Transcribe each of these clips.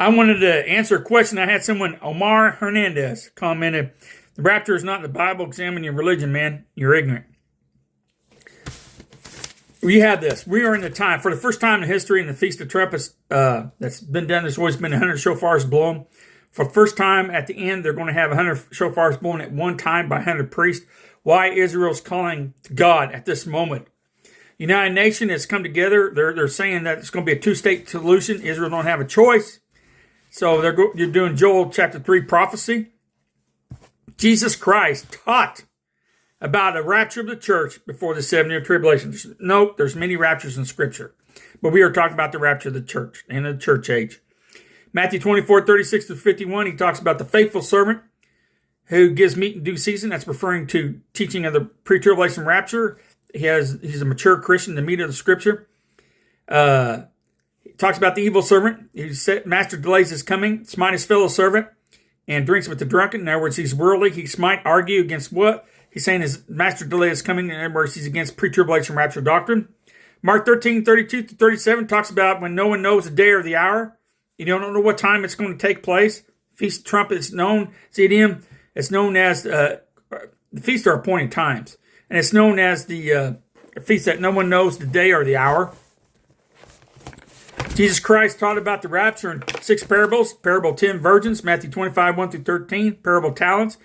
I wanted to answer a question. I had someone, Omar Hernandez, commented, "The rapture is not in the Bible. Examine your religion, man. You're ignorant." We had this. We are in the time, for the first time in history, in the Feast of Trumpets that's been done, there's always been 100 shofars blown. For the first time at the end, they're going to have 100 shofars blown at one time by 100 priests. Why Israel's calling to God at this moment. United Nations has come together. They're saying that it's going to be a two-state solution. Israel don't have a choice. So you're doing Joel chapter 3 prophecy. Jesus Christ taught about a rapture of the church before the 7-year tribulation. Nope, there's many raptures in Scripture. But we are talking about the rapture of the church and the church age. Matthew 24:36-51, he talks about the faithful servant who gives meat in due season. That's referring to teaching of the pre-tribulation rapture. He's a mature Christian, the meat of the Scripture. He talks about the evil servant. He said, master delays his coming, smite his fellow servant, and drinks with the drunken. In other words, he's worldly. He might argue against what? He's saying his master delay is coming. In other words, he's against pre-tribulation rapture doctrine. Mark 13:32-37 talks about when no one knows the day or the hour. You don't know what time it's going to take place. Feast of Trumpets is known, CDM, it's known as, the feasts are appointed times. And it's known as the feast that no one knows the day or the hour. Jesus Christ taught about the rapture in 6 parables. Parable 10 virgins, Matthew 25:1-13. Parable talents,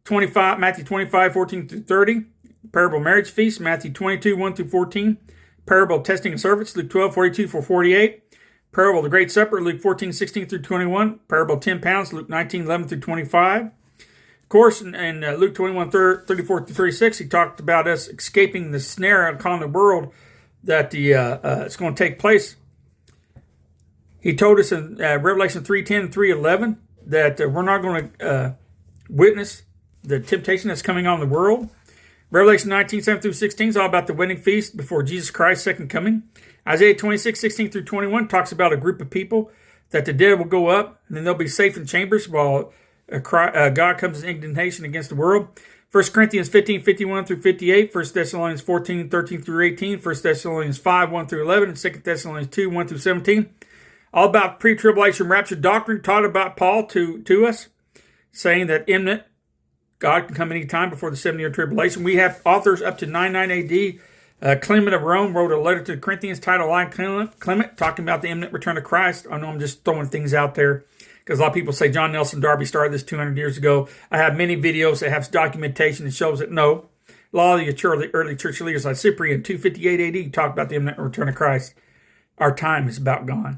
Matthew 25:14-30. Parable marriage feast, Matthew 22:1-14. Parable testing of servants, Luke 12:42-48. Parable of the Great Supper, Luke 14:16-21. Parable 10 pounds, Luke 19:11-25. Of course, in Luke 21:34-36, he talked about us escaping the snare upon the world that it's going to take place. He told us in Revelation 3:10 and 3:11 that we're not going to witness the temptation that's coming on the world. Revelation 19:7-16 is all about the wedding feast before Jesus Christ's second coming. Isaiah 26:16-21 talks about a group of people that the dead will go up and then they'll be safe in chambers while God comes in indignation against the world. 1 Corinthians 15:51-58, 1 Thessalonians 14:13-18, 1 Thessalonians 5:1-11, and 2 Thessalonians 2:1-17. All about pre-tribulation rapture doctrine taught about Paul to us, saying that imminent God can come anytime before the 7-year tribulation. We have authors up to 99 AD. Clement of Rome wrote a letter to the Corinthians titled I Clement, talking about the imminent return of Christ. I know I'm just throwing things out there because a lot of people say John Nelson Darby started this 200 years ago. I have many videos that have documentation that shows that no. A lot of the early church leaders like Cyprian, 258 AD, talked about the imminent return of Christ. Our time is about gone.